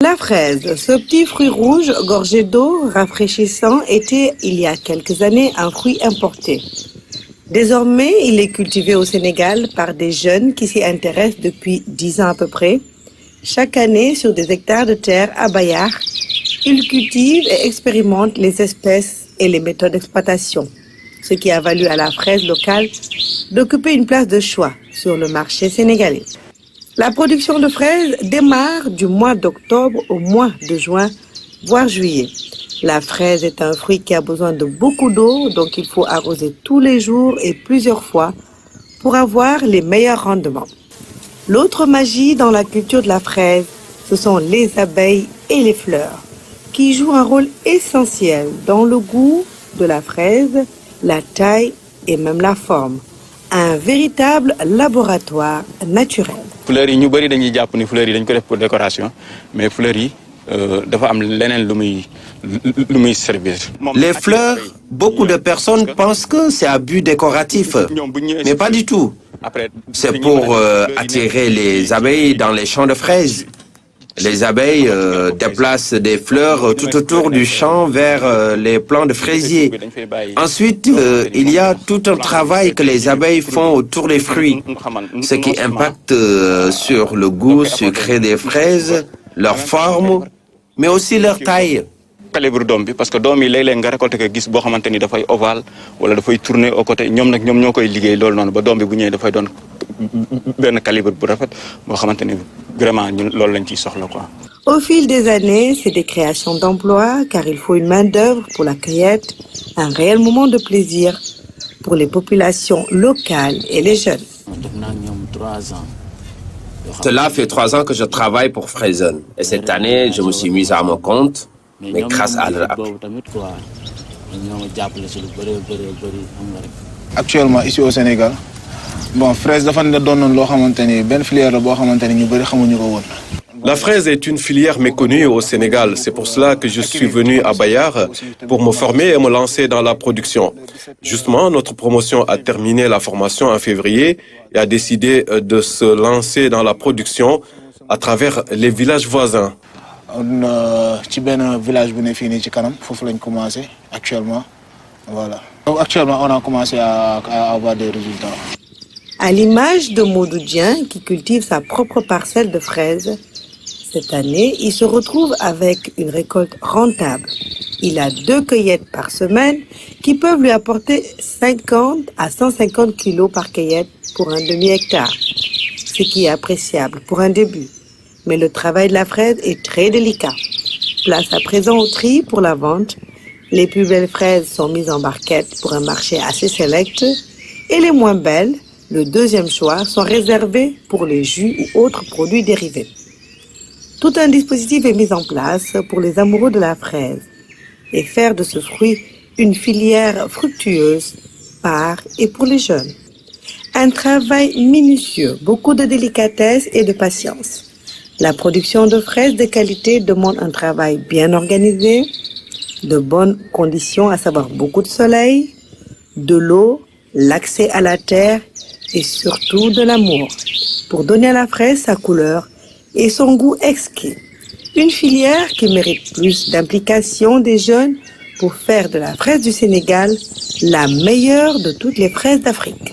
La fraise, ce petit fruit rouge gorgé d'eau, rafraîchissant, était il y a quelques années un fruit importé. Désormais, il est cultivé au Sénégal par des jeunes qui s'y intéressent depuis 10 ans à peu près. Chaque année, sur des hectares de terre à Bayar, ils cultivent et expérimentent les espèces et les méthodes d'exploitation, ce qui a valu à la fraise locale d'occuper une place de choix sur le marché sénégalais. La production de fraises démarre du mois d'octobre au mois de juin, voire juillet. La fraise est un fruit qui a besoin de beaucoup d'eau, donc il faut arroser tous les jours et plusieurs fois pour avoir les meilleurs rendements. L'autre magie dans la culture de la fraise, ce sont les abeilles et les fleurs, qui jouent un rôle essentiel dans le goût de la fraise, la taille et même la forme. Un véritable laboratoire naturel. Fleurs yi ñu bari dañuy jàpp ni fleurs yi dañ ko def pour décoration, mais fleurs yi dafa am leneen lu muy servir. Les fleurs, beaucoup de personnes pensent que c'est à but décoratif, mais pas du tout. C'est pour attirer les abeilles dans les champs de fraises. Les abeilles déplacent des fleurs tout autour du champ vers les plants de fraisiers. Ensuite, il y a tout un travail que les abeilles font autour des fruits, ce qui impacte sur le goût sucré des fraises, leur forme, mais aussi leur taille. Calibre doom bi parce que doom yi léeg-léeg nga récolté ko gis boo xamante ni dafay ovale wala dafay tourner au côté ñoom ñoo koy liggéey loolu noonu ba doom bi bu ñëwee dafay doon benn calibre bu rafet boo xamante ni vraiment ñun loolu lañ ciy soxla quoi. Au fil des années, c'est des créations d'emplois car il faut une main-d'œuvre pour la cueillette, un réel moment de plaisir pour les populations locales et les jeunes. Cela fait 3 ans que je travaille pour Fraisen et cette année, je me suis mise à mon compte. Mais grâce à leur appui. Actuellement, ici au Sénégal, fraise dafa doon loo xamante ni benn filière la boo xamante ni ñu bëri xamuñu ko woon. La fraise est une filière méconnue au Sénégal. C'est pour cela que je suis venu à Bayar pour me former et me lancer dans la production. Justement, notre promotion a terminé la formation en février et a décidé de se lancer dans la production à travers les villages voisins. Ci benn village bu ne fii nii ci kanam foofu lañ commencé actuellement voilà. Actuellement on a commencé à avoir des résultats. À l'image de Modou Dieng qui cultive sa propre parcelle de fraises, cette année, il se retrouve avec une récolte rentable. Il a 2 cueillettes par semaine qui peuvent lui apporter 50 à 150 kilos par cueillette pour un demi-hectare, ce qui est appréciable pour un début. Mais le travail de la fraise est très délicat. Place à présent au tri pour la vente. Les plus belles fraises sont mises en barquette pour un marché assez sélect et les moins belles, le deuxième choix, sont réservées pour les jus ou autres produits dérivés. Tout un dispositif est mis en place pour les amoureux de la fraise et faire de ce fruit une filière fructueuse par et pour les jeunes. Un travail minutieux, beaucoup de délicatesse et de patience. La production de fraises de qualité demande un travail bien organisé, de bonnes conditions, à savoir beaucoup de soleil, de l'eau, l'accès à la terre et surtout de l'amour pour donner à la fraise sa couleur et son goût exquis. Une filière qui mérite plus d'implication des jeunes pour faire de la fraise du Sénégal la meilleure de toutes les fraises d'Afrique.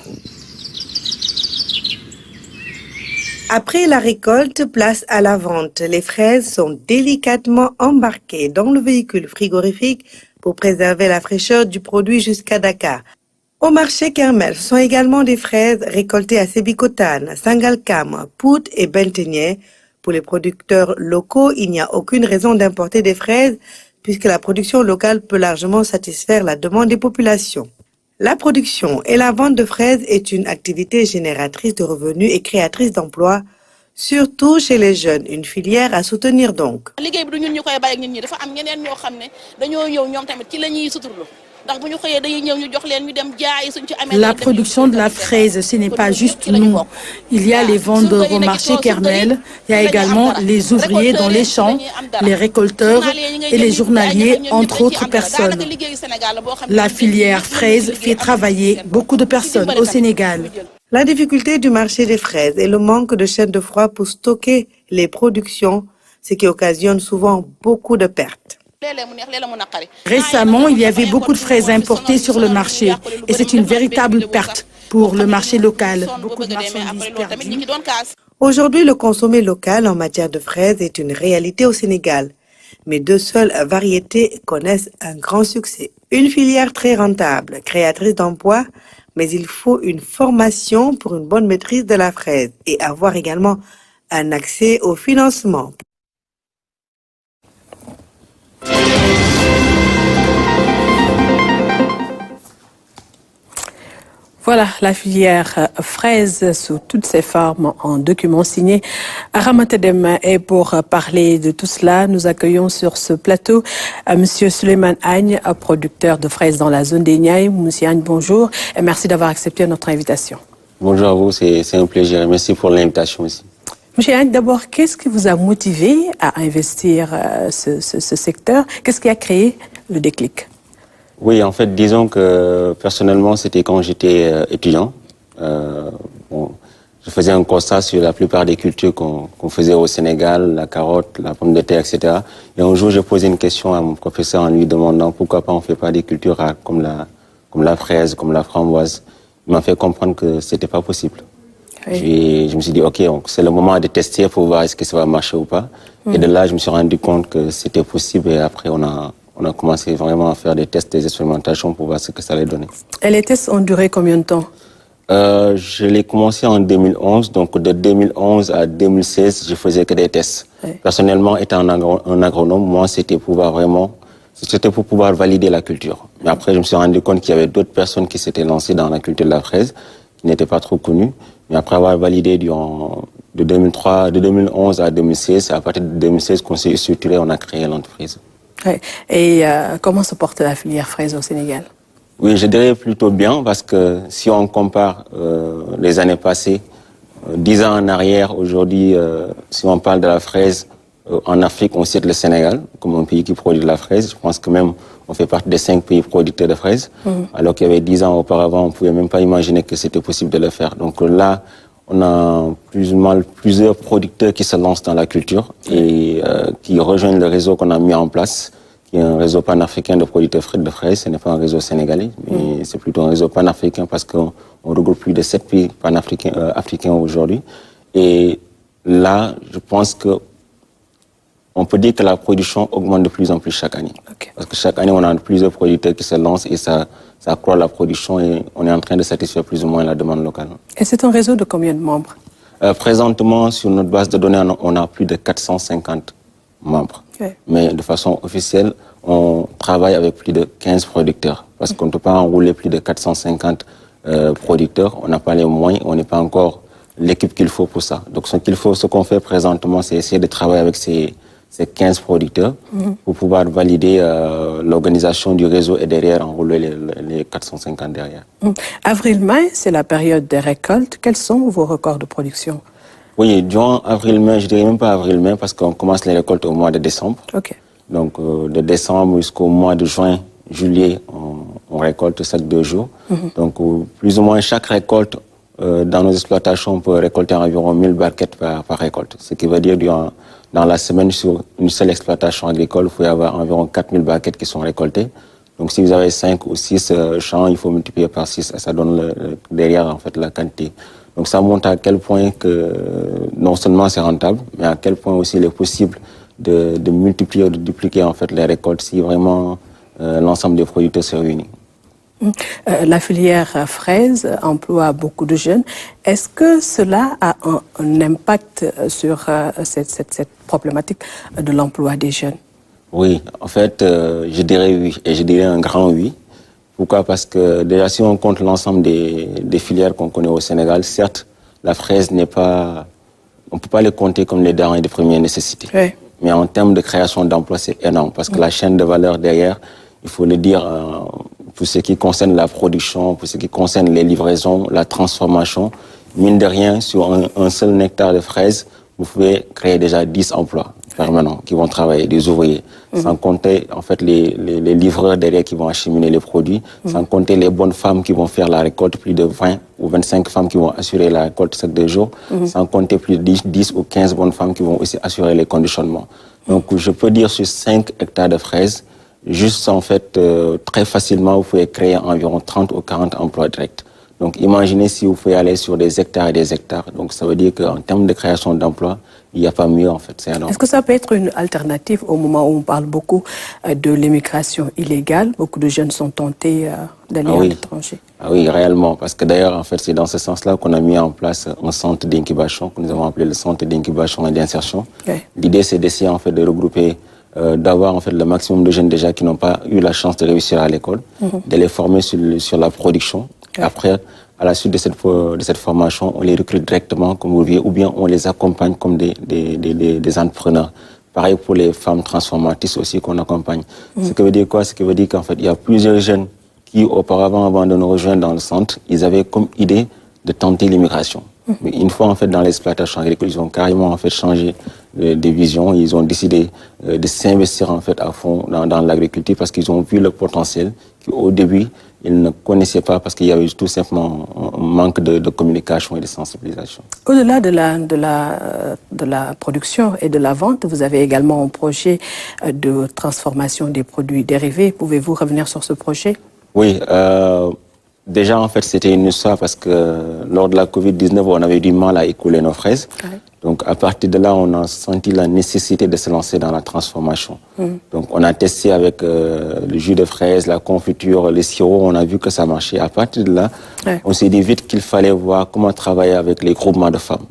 Après la récolte, place à la vente. Les fraises sont délicatement embarquées dans le véhicule frigorifique pour préserver la fraîcheur du produit jusqu'à Dakar. Au marché Kermel, ce sont également des fraises récoltées à Sébikotane, Sangalkam, Pout et Benteñe. Pour les producteurs locaux, il n'y a aucune raison d'importer des fraises puisque la production locale peut largement satisfaire la demande des populations. La production et la vente de fraises est une activité génératrice de revenus et créatrice d'emplois, surtout chez les jeunes, une filière à soutenir donc. La production de la fraise, ce n'est pas juste nous. Il y a les vendeurs au marché Kermel, il y a également les ouvriers dans les champs, les récolteurs et les journaliers, entre autres personnes. La filière fraise fait travailler beaucoup de personnes au Sénégal. La difficulté du marché des fraises et le manque de chaînes de froid pour stocker les productions, ce qui occasionne souvent beaucoup de pertes. Récemment, il y avait beaucoup de fraises importées sur le marché et c'est une véritable perte pour le marché local. Beaucoup de marchandises perdues. Aujourd'hui, le consommé local en matière de fraises est une réalité au Sénégal. Mais 2 seules variétés connaissent un grand succès. Une filière très rentable, créatrice d'emplois, mais il faut une formation pour une bonne maîtrise de la fraise et avoir également un accès au financement. Voilà la filière fraise sous toutes ses formes en document signé Ramata Deme. Et pour parler de tout cela, nous accueillons sur ce plateau Monsieur Souleymane Agne, producteur de fraises dans la zone des Niayes. Monsieur Agne, bonjour et merci d'avoir accepté notre invitation. Bonjour à vous, c'est un plaisir. Merci pour l'invitation aussi. Monsieur Agne, d'abord, qu'est-ce qui vous a motivé à investir ce secteur? Qu'est-ce qui a créé le déclic? Oui, en fait, disons que personnellement, c'était quand j'étais étudiant. Je faisais un constat sur la plupart des cultures qu'on faisait au Sénégal, la carotte, la pomme de terre, etc. Et un jour, j'ai posé une question à mon professeur en lui demandant pourquoi pas on ne fait pas des cultures rares comme la fraise, comme la framboise. Il m'a fait comprendre que c'était pas possible. Oui. Je me suis dit, ok, c'est le moment de tester pour voir est-ce que ça va marcher ou pas. Et de là, je me suis rendu compte que c'était possible et après, on a commencé vraiment à faire des tests, des expérimentations pour voir ce que ça allait donner. Et les tests ont duré combien de temps? Je l'ai commencé en 2011, donc de 2011 à 2016, je faisais que des tests. Oui. Personnellement, étant un agronome, moi, c'était pour pouvoir valider la culture. Mais après, je me suis rendu compte qu'il y avait d'autres personnes qui s'étaient lancées dans la culture de la fraise, qui n'étaient pas trop connues. Mais après avoir validé de 2011 à 2016, c'est à partir de 2016 qu'on s'est structuré, on a créé l'entreprise. Oui. Et comment se porte la filière fraise au Sénégal? Oui, je dirais plutôt bien parce que si on compare les années passées, 10 ans en arrière, aujourd'hui, si on parle de la fraise, en Afrique, on cite le Sénégal comme un pays qui produit de la fraise. Je pense que même on fait partie des 5 pays producteurs de fraises, alors qu'il y avait 10 ans auparavant, on ne pouvait même pas imaginer que c'était possible de le faire. Donc là, on a plusieurs producteurs qui se lancent dans la culture et qui rejoignent le réseau qu'on a mis en place, qui est un réseau panafricain de producteurs de fraises. Ce n'est pas un réseau sénégalais, mais c'est plutôt un réseau panafricain parce qu'on regroupe plus de 7 pays panafricains africains aujourd'hui. Et là, je pense que on peut dire que la production augmente de plus en plus chaque année. Okay. Parce que chaque année, on a plusieurs producteurs qui se lancent et ça accroît la production et on est en train de satisfaire plus ou moins la demande locale. Et c'est un réseau de combien de membres? Présentement, sur notre base de données, on a plus de 450 membres. Okay. Mais de façon officielle, on travaille avec plus de 15 producteurs. Parce qu'on ne peut pas enrouler plus de 450 producteurs. On n'a pas les moyens, on n'est pas encore l'équipe qu'il faut pour ça. Donc ce qu'on fait présentement, c'est essayer de travailler avec ces 15 producteurs pour pouvoir valider l'organisation du réseau et derrière enrouler les 450 derrière. Avril-mai, c'est la période des récoltes. Quels sont vos records de production? Oui, durant avril-mai, je dirais même pas avril-mai parce qu'on commence les récoltes au mois de décembre. Okay. Donc de décembre jusqu'au mois de juin, juillet, on récolte chaque 2 jours. Donc plus ou moins chaque récolte, dans nos exploitations, on peut récolter environ 1000 barquettes par récolte. Ce qui veut dire dans la semaine, sur une seule exploitation agricole, il faut y avoir environ 4000 barquettes qui sont récoltées. Donc si vous avez 5 ou 6 champs, il faut multiplier par 6 et ça donne derrière en fait la quantité. Donc ça montre à quel point que non seulement c'est rentable, mais à quel point aussi il est possible de multiplier ou de dupliquer en fait les récoltes si vraiment l'ensemble des producteurs se réunit. La filière fraise emploie beaucoup de jeunes. Est-ce que cela a un impact sur cette problématique de l'emploi des jeunes? Oui, en fait, je dirais oui, et je dirais un grand oui. Pourquoi? Parce que déjà, si on compte l'ensemble des filières qu'on connaît au Sénégal, certes, la fraise n'est pas... On ne peut pas les compter comme les denrées de première nécessité. Oui. Mais en termes de création d'emplois, c'est énorme, parce que la chaîne de valeur derrière, il faut le dire... pour ce qui concerne la production, pour ce qui concerne les livraisons, la transformation, mine de rien, sur un seul hectare de fraises, vous pouvez créer déjà 10 emplois. permanents qui vont travailler, des ouvriers, sans compter en fait les livreurs derrière qui vont acheminer les produits, sans compter les bonnes femmes qui vont faire la récolte, plus de 20 ou 25 femmes qui vont assurer la récolte chaque 2 jours, sans compter plus de 10 ou 15 bonnes femmes qui vont aussi assurer les conditionnements. Donc je peux dire sur 5 hectares de fraises, juste en fait très facilement vous pouvez créer environ 30 ou 40 emplois directs. Donc imaginez si vous pouvez aller sur des hectares et des hectares. Donc ça veut dire qu'en termes de création d'emplois, il n'y a pas mieux en fait. Est-ce que ça peut être une alternative au moment où on parle beaucoup de l'immigration illégale? Beaucoup de jeunes sont tentés d'aller à l'étranger. Ah oui, réellement. Parce que d'ailleurs, en fait, c'est dans ce sens-là qu'on a mis en place un centre d'incubation que nous avons appelé le centre d'incubation et d'insertion. L'idée, c'est d'essayer en fait de regrouper d'avoir en fait le maximum de jeunes déjà qui n'ont pas eu la chance de réussir à l'école, de les former sur la production. Après, à la suite de cette formation, on les recrute directement, comme vous voyez, ou bien on les accompagne comme des entrepreneurs. Pareil pour les femmes transformatrices aussi qu'on accompagne. Ce qui veut dire quoi? Ce qui veut dire qu'en fait, il y a plusieurs jeunes qui, auparavant, avant de nous rejoindre dans le centre, ils avaient comme idée de tenter l'immigration. Mais une fois en fait dans l'exploitation agricole, ils ont carrément en fait changé de vision. Ils ont décidé de s'investir en fait à fond dans l'agriculture parce qu'ils ont vu le potentiel qu'au début ils ne connaissaient pas parce qu'il y avait tout simplement un manque de communication et de sensibilisation. Au-delà de la production et de la vente, vous avez également un projet de transformation des produits dérivés. Pouvez-vous revenir sur ce projet? Oui. Déjà, en fait, c'était une histoire parce que lors de la Covid-19, on avait du mal à écouler nos fraises. Donc, à partir de là, on a senti la nécessité de se lancer dans la transformation. Donc, on a testé avec le jus de fraise, la confiture, les sirops. On a vu que ça marchait. À partir de là, on s'est dit vite qu'il fallait voir comment travailler avec les groupements de femmes.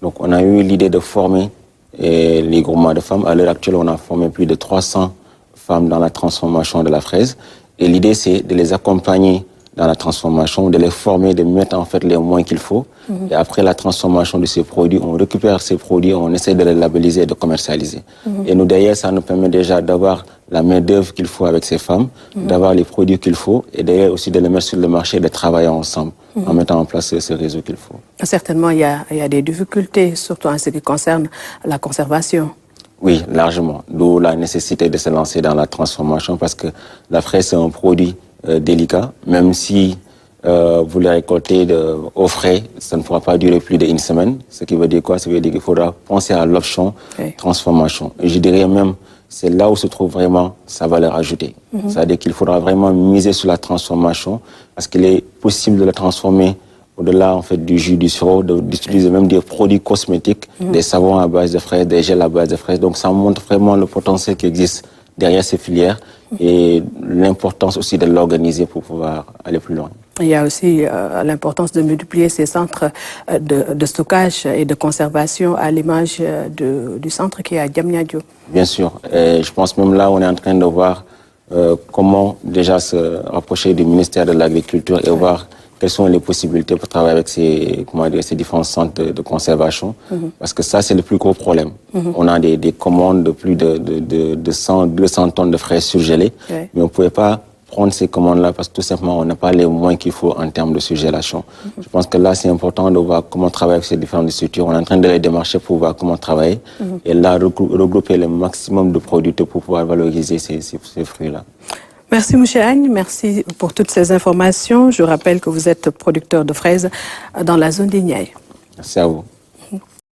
Donc, on a eu l'idée de former les groupements de femmes. À l'heure actuelle, on a formé plus de 300 femmes dans la transformation de la fraise. Et l'idée, c'est de les accompagner dans la transformation, de les former, de mettre en fait les moyens qu'il faut. Et après la transformation de ces produits, on récupère ces produits, on essaie de les labelliser et de commercialiser. Et nous, derrière, ça nous permet déjà d'avoir la main-d'œuvre qu'il faut avec ces femmes, d'avoir les produits qu'il faut, et derrière aussi de les mettre sur le marché et de travailler ensemble en mettant en place ce réseau qu'il faut. Certainement, il y a des difficultés, surtout en ce qui concerne la conservation. Oui, largement. D'où la nécessité de se lancer dans la transformation parce que la fraise, c'est un produit délicat, même si vous les récoltez au frais, ça ne pourra pas durer plus d'une semaine. Ce qui veut dire quoi? Ça veut dire qu'il faudra penser à l'option transformation. Et je dirais même, c'est là où se trouve vraiment sa valeur ajoutée. C'est-à-dire qu'il faudra vraiment miser sur la transformation parce qu'il est possible de la transformer au-delà en fait du jus, du sirop, d'utiliser même des produits cosmétiques, des savons à base de fraises, des gels à base de fraises. Donc ça montre vraiment le potentiel qui existe derrière ces filières et l'importance aussi de l'organiser pour pouvoir aller plus loin. Il y a aussi l'importance de multiplier ces centres de stockage et de conservation à l'image du centre qui est à Diamniadio. Bien sûr. Et je pense même là, on est en train de voir comment déjà se rapprocher du ministère de l'Agriculture et voir quelles sont les possibilités pour travailler avec ces différents centres de conservation. Parce que ça, c'est le plus gros problème. On a des commandes de plus de 100, 200 tonnes de fraises surgelées, mais on ne pouvait pas prendre ces commandes-là parce que tout simplement, on n'a pas les moyens qu'il faut en termes de surgélation. Je pense que là, c'est important de voir comment travailler avec ces différentes structures. On est en train de les démarcher pour voir comment travailler et là, regrouper le maximum de produits pour pouvoir valoriser ces fruits-là. Merci Moucheagne, merci pour toutes ces informations. Je rappelle que vous êtes producteur de fraises dans la zone des Niayes. Merci à vous.